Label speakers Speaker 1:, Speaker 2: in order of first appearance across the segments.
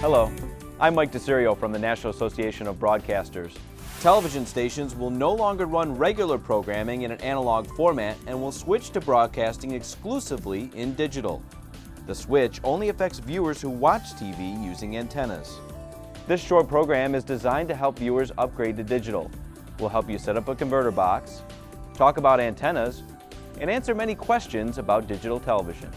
Speaker 1: Hello, I'm Mike DeCerio from the National Association of Broadcasters. Television stations will no longer run regular programming in an analog format and will switch to broadcasting exclusively in digital. The switch only affects viewers who watch TV using antennas. This short program is designed to help viewers upgrade to digital. We'll help you set up a converter box, talk about antennas, and answer many questions about digital television.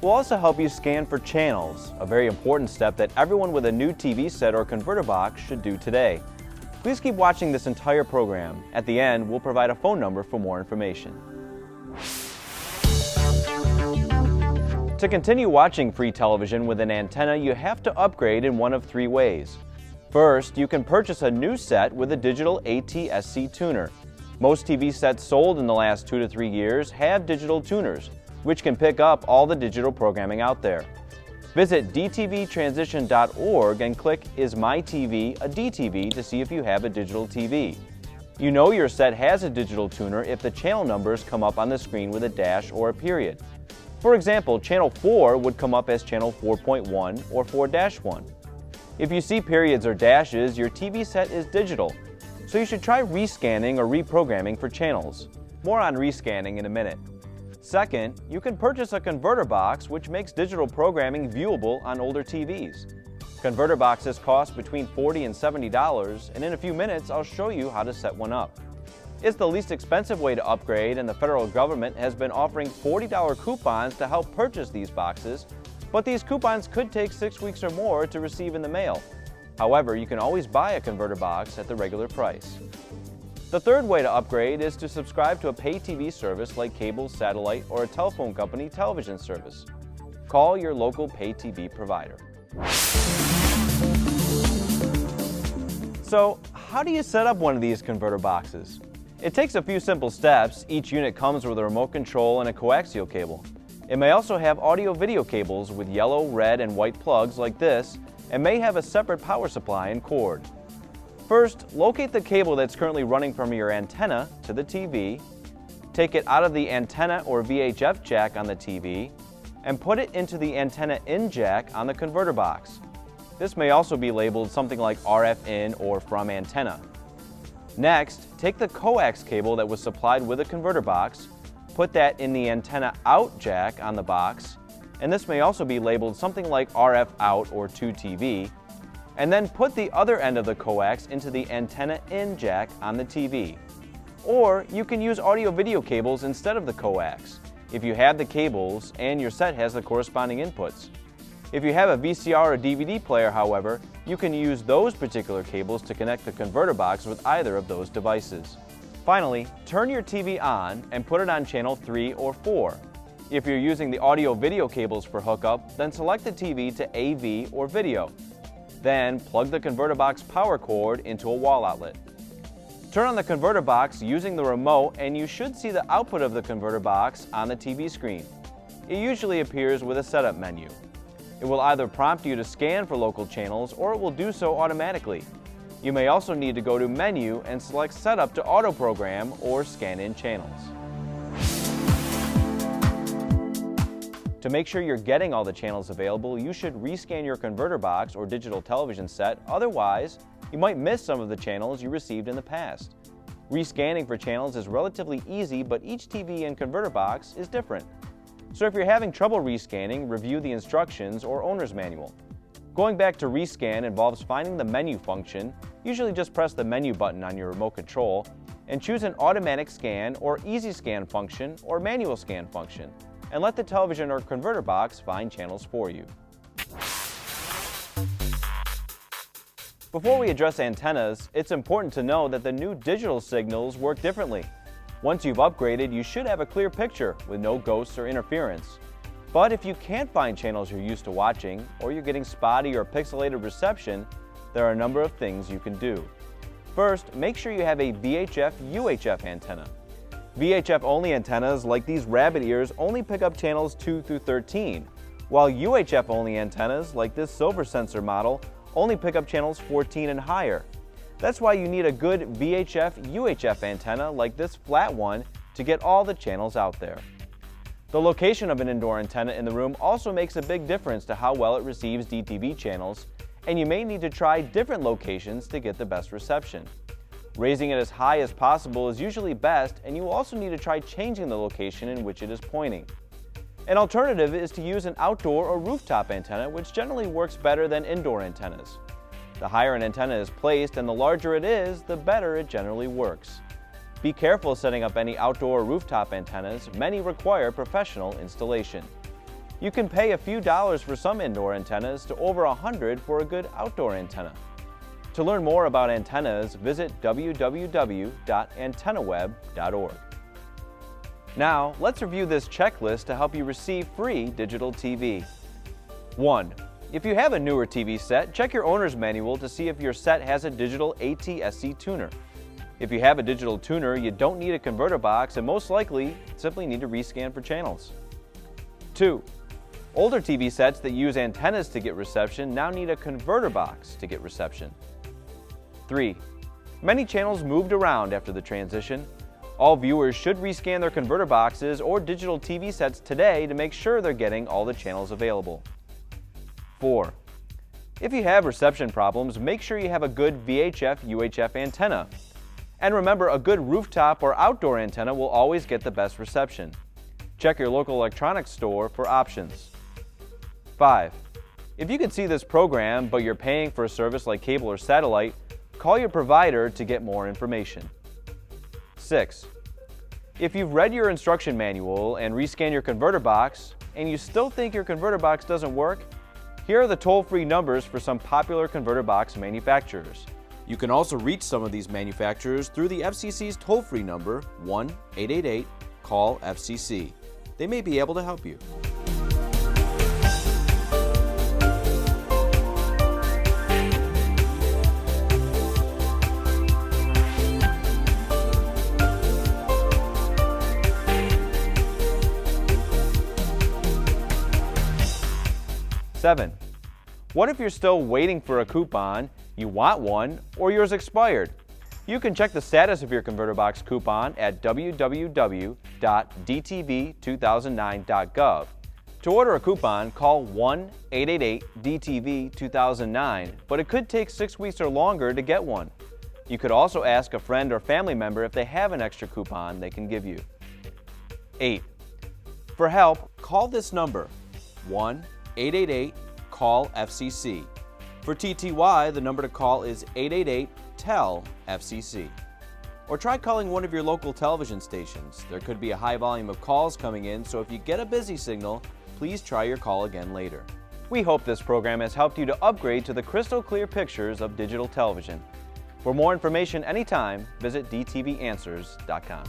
Speaker 1: We'll also help you scan for channels, a very important step that everyone with a new TV set or converter box should do today. Please keep watching this entire program. At the end, we'll provide a phone number for more information. To continue watching free television with an antenna, you have to upgrade in one of three ways. First, you can purchase a new set with a digital AT-SC tuner. Most TV sets sold in the last 2 to 3 years have digital tuners, which can pick up all the digital programming out there. Visit dtvtransition.org and click Is My TV a DTV to see if you have a digital TV. You know your set has a digital tuner if the channel numbers come up on the screen with a dash or a period. For example, channel 4 would come up as channel 4.1 or 4-1. If you see periods or dashes, your TV set is digital, so you should try rescanning or reprogramming for channels. More on rescanning in a minute. Second, you can purchase a converter box which makes digital programming viewable on older TVs. Converter boxes cost between $40 and $70, and in a few minutes I'll show you how to set one up. It's the least expensive way to upgrade, and the federal government has been offering $40 coupons to help purchase these boxes, but these coupons could take 6 weeks or more to receive in the mail. However, you can always buy a converter box at the regular price. The third way to upgrade is to subscribe to a pay TV service like cable, satellite, or a telephone company television service. Call your local pay TV provider. So, how do you set up one of these converter boxes? It takes a few simple steps. Each unit comes with a remote control and a coaxial cable. It may also have audio-video cables with yellow, red, and white plugs like this, and may have a separate power supply and cord. First, locate the cable that's currently running from your antenna to the TV, take it out of the antenna or VHF jack on the TV, and put it into the antenna in jack on the converter box. This may also be labeled something like RF in or from antenna. Next, take the coax cable that was supplied with the converter box, put that in the antenna out jack on the box, and this may also be labeled something like RF out or to TV, and then put the other end of the coax into the antenna in jack on the TV. Or you can use audio-video cables instead of the coax, if you have the cables and your set has the corresponding inputs. If you have a VCR or DVD player, however, you can use those particular cables to connect the converter box with either of those devices. Finally, turn your TV on and put it on channel 3 or 4. If you're using the audio-video cables for hookup, then select the TV to AV or video. Then plug the converter box power cord into a wall outlet. Turn on the converter box using the remote and you should see the output of the converter box on the TV screen. It usually appears with a setup menu. It will either prompt you to scan for local channels or it will do so automatically. You may also need to go to Menu and select Setup to auto program or scan in channels. To make sure you're getting all the channels available, you should rescan your converter box or digital television set, otherwise you might miss some of the channels you received in the past. Rescanning for channels is relatively easy, but each TV and converter box is different. So if you're having trouble rescanning, review the instructions or owner's manual. Going back to rescan involves finding the menu function, usually just press the menu button on your remote control, and choose an automatic scan or easy scan function or manual scan function, and let the television or converter box find channels for you. Before we address antennas, it's important to know that the new digital signals work differently. Once you've upgraded, you should have a clear picture with no ghosts or interference. But if you can't find channels you're used to watching, or you're getting spotty or pixelated reception, there are a number of things you can do. First, make sure you have a VHF/UHF antenna. VHF-only antennas, like these rabbit ears, only pick up channels 2 through 13, while UHF-only antennas, like this silver sensor model, only pick up channels 14 and higher. That's why you need a good VHF/UHF antenna like this flat one to get all the channels out there. The location of an indoor antenna in the room also makes a big difference to how well it receives DTV channels, and you may need to try different locations to get the best reception. Raising it as high as possible is usually best, and you will also need to try changing the location in which it is pointing. An alternative is to use an outdoor or rooftop antenna, which generally works better than indoor antennas. The higher an antenna is placed and the larger it is, the better it generally works. Be careful setting up any outdoor or rooftop antennas. Many require professional installation. You can pay a few dollars for some indoor antennas to over $100 for a good outdoor antenna. To learn more about antennas, visit www.antennaweb.org. Now, let's review this checklist to help you receive free digital TV. 1. If you have a newer TV set, check your owner's manual to see if your set has a digital ATSC tuner. If you have a digital tuner, you don't need a converter box and most likely simply need to rescan for channels. 2. Older TV sets that use antennas to get reception now need a converter box to get reception. 3. Many channels moved around after the transition. All viewers should rescan their converter boxes or digital TV sets today to make sure they're getting all the channels available. 4. If you have reception problems, make sure you have a good VHF/UHF antenna. And remember, a good rooftop or outdoor antenna will always get the best reception. Check your local electronics store for options. 5. If you can see this program, but you're paying for a service like cable or satellite, call your provider to get more information. 6. If you've read your instruction manual and rescan your converter box, and you still think your converter box doesn't work, here are the toll-free numbers for some popular converter box manufacturers. You can also reach some of these manufacturers through the FCC's toll-free number 1-888-CALL-FCC. They may be able to help you. Seven. What if you're still waiting for a coupon, you want one, or yours expired? You can check the status of your converter box coupon at www.dtv2009.gov. To order a coupon, call 1-888-DTV2009, but it could take 6 weeks or longer to get one. You could also ask a friend or family member if they have an extra coupon they can give you. 8. For help, call this number, 1-888-CALL-FCC. For TTY, the number to call is 888-TEL-FCC. Or try calling one of your local television stations. There could be a high volume of calls coming in, so if you get a busy signal, please try your call again later. We hope this program has helped you to upgrade to the crystal clear pictures of digital television. For more information anytime, visit dtvanswers.com.